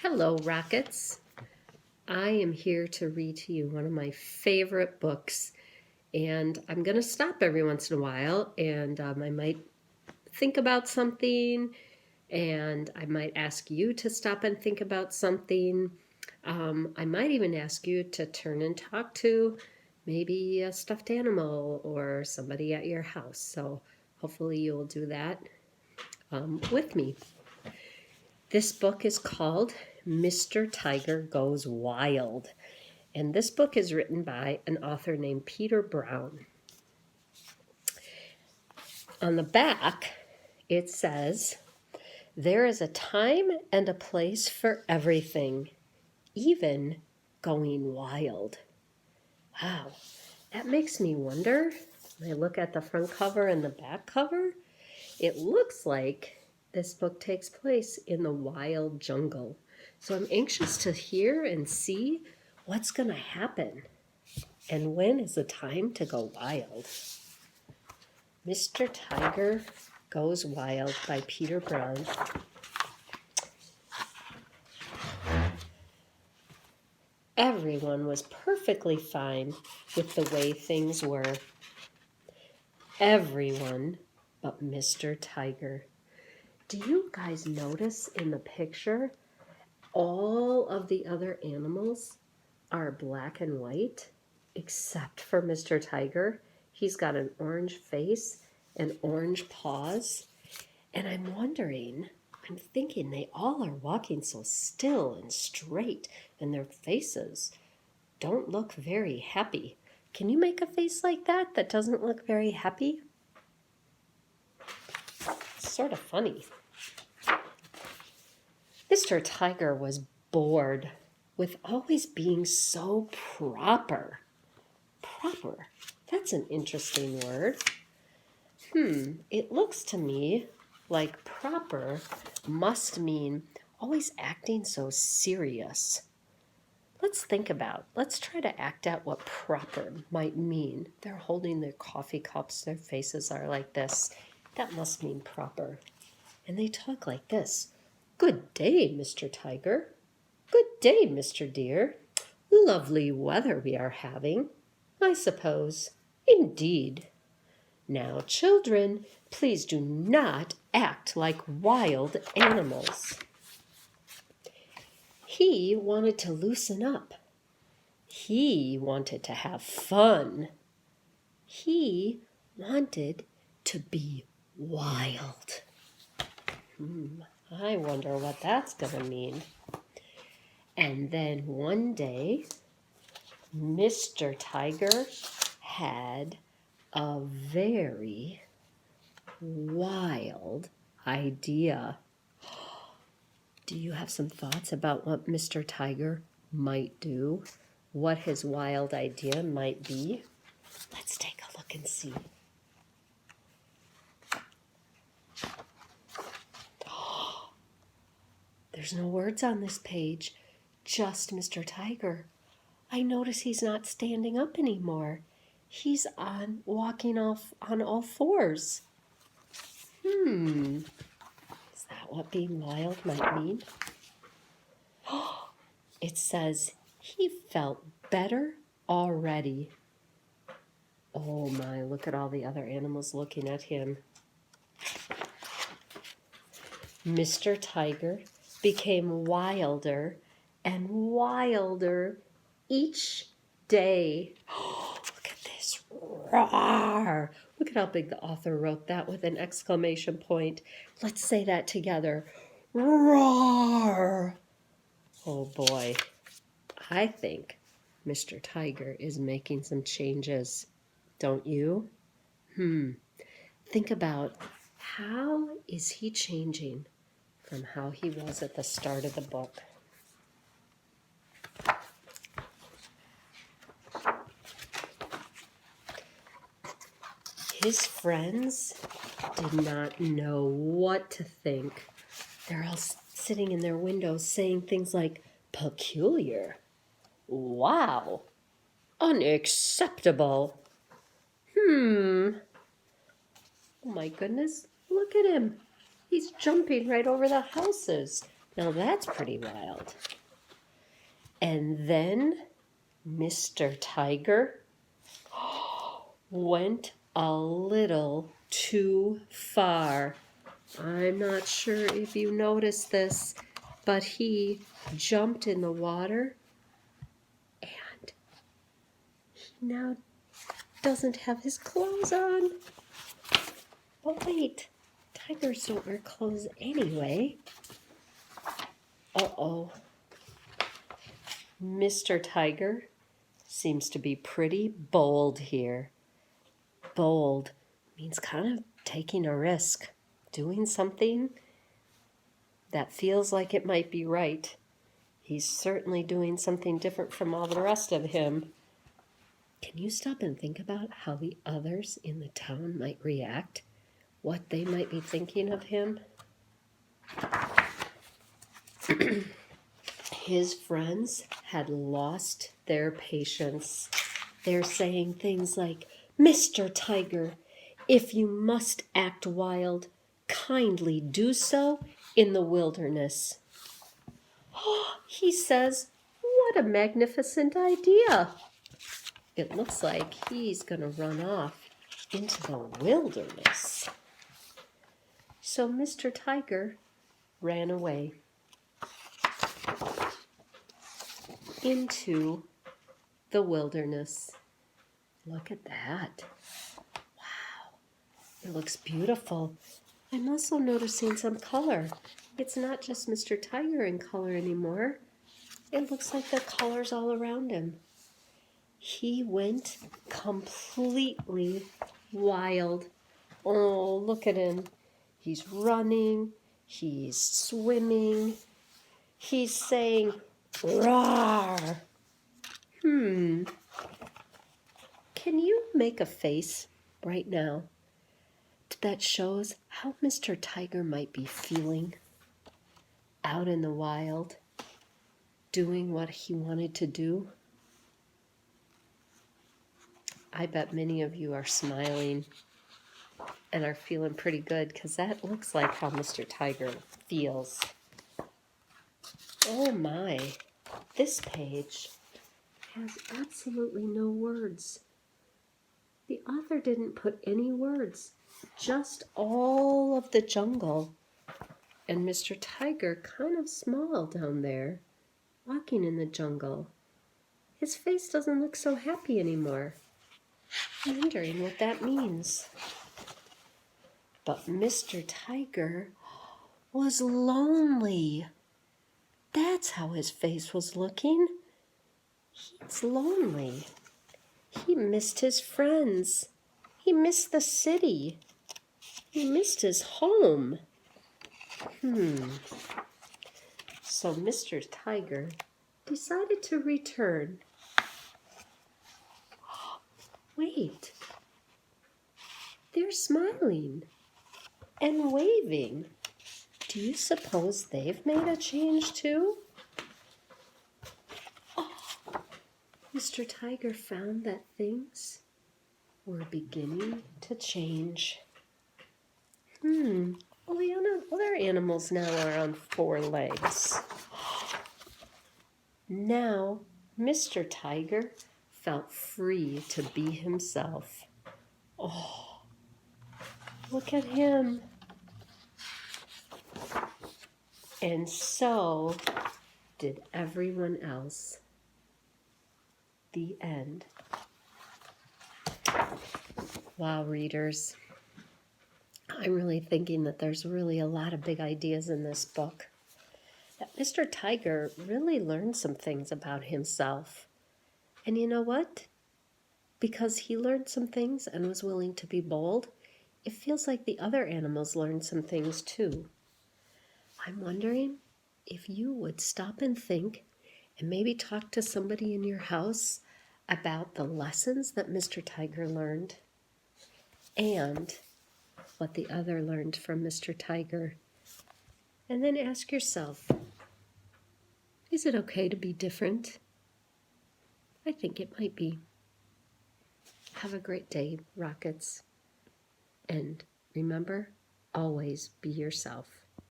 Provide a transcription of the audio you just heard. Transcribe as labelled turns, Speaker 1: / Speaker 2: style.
Speaker 1: Hello, Rockets. I am here to read to you one of my favorite books, and I'm going to stop every once in a while, and I might think about something, and I might ask you to stop and think about something. I might even ask you to turn and talk to maybe a stuffed animal or somebody at your house. So hopefully you'll do that with me. This book is called Mr. Tiger Goes Wild, and this book is written by an author named Peter Brown. On the back, it says, "There is a time and a place for everything, even going wild." Wow, that makes me wonder. When I look at the front cover and the back cover, it looks like this book takes place in the wild jungle. So I'm anxious to hear and see what's going to happen. And when is the time to go wild? Mr. Tiger Goes Wild by Peter Brown. Everyone was perfectly fine with the way things were. Everyone but Mr. Tiger. Do you guys notice in the picture all of the other animals are black and white except for Mr. Tiger? He's got an orange face and orange paws. And I'm thinking they all are walking so still and straight, and their faces don't look very happy. Can you make a face like that doesn't look very happy? It's sort of funny. Mr. Tiger was bored with always being so proper. Proper. That's an interesting word. It looks to me like proper must mean always acting so serious. Let's try to act out what proper might mean. They're holding their coffee cups, their faces are like this. That must mean proper. And they talk like this. "Good day, Mr. Tiger. Good day, Mr. Deer. Lovely weather we are having, I suppose. Indeed. Now, children, please do not act like wild animals." He wanted to loosen up. He wanted to have fun. He wanted to be wild. I wonder what that's going to mean. And then one day, Mr. Tiger had a very wild idea. Do you have some thoughts about what Mr. Tiger might do? What his wild idea might be? Let's take a look and see. There's no words on this page, just Mr. Tiger. I notice he's not standing up anymore. He's walking off on all fours. Is that what being wild might mean? It says he felt better already. Oh my, look at all the other animals looking at him. Mr. Tiger became wilder and wilder each day. Look at this. Roar! Look at how big the author wrote that with an exclamation point. Let's say that together. Roar! Oh boy. I think Mr. Tiger is making some changes. Don't you? Think about how is he changing from how he was at the start of the book. His friends did not know what to think. They're all sitting in their windows saying things like, "Peculiar. Wow. Unacceptable. Oh my goodness, look at him. He's jumping right over the houses. Now that's pretty wild. And then Mr. Tiger went a little too far. I'm not sure if you noticed this, but he jumped in the water and he now doesn't have his clothes on. But wait, tigers don't wear clothes anyway. Uh-oh. Mr. Tiger seems to be pretty bold here. Bold means kind of taking a risk, doing something that feels like it might be right. He's certainly doing something different from all the rest of him. Can you stop and think about how the others in the town might react? What they might be thinking of him? His friends had lost their patience. They're saying things like, "Mr. Tiger, if you must act wild, kindly do so in the wilderness." Oh, he says, "What a magnificent idea." It looks like he's going to run off into the wilderness. So Mr. Tiger ran away into the wilderness. Look at that. Wow, it looks beautiful. I'm also noticing some color. It's not just Mr. Tiger in color anymore. It looks like the colors all around him. He went completely wild. Oh, look at him. He's running. He's swimming. He's saying, "Roar." Can you make a face right now that shows how Mr. Tiger might be feeling out in the wild, doing what he wanted to do? I bet many of you are smiling and are feeling pretty good because that looks like how Mr. Tiger feels. Oh my, this page has absolutely no words. The author didn't put any words, just all of the jungle. And Mr. Tiger kind of small down there, walking in the jungle. His face doesn't look so happy anymore. I'm wondering what that means. But Mr. Tiger was lonely. That's how his face was looking. He's lonely. He missed his friends. He missed the city. He missed his home. So Mr. Tiger decided to return. Wait, they're smiling and waving. Do you suppose they've made a change too? Oh, Mr. Tiger found that things were beginning to change. Well, the other animals now are on 4 legs. Now, Mr. Tiger felt free to be himself. Oh, look at him. And so did everyone else. The end. Wow, readers. I'm really thinking that there's really a lot of big ideas in this book. That Mr. Tiger really learned some things about himself. And you know what? Because he learned some things and was willing to be bold, it feels like the other animals learned some things too. I'm wondering if you would stop and think and maybe talk to somebody in your house about the lessons that Mr. Tiger learned and what the other learned from Mr. Tiger. And then ask yourself, is it okay to be different? I think it might be. Have a great day, Rockets. And remember, always be yourself.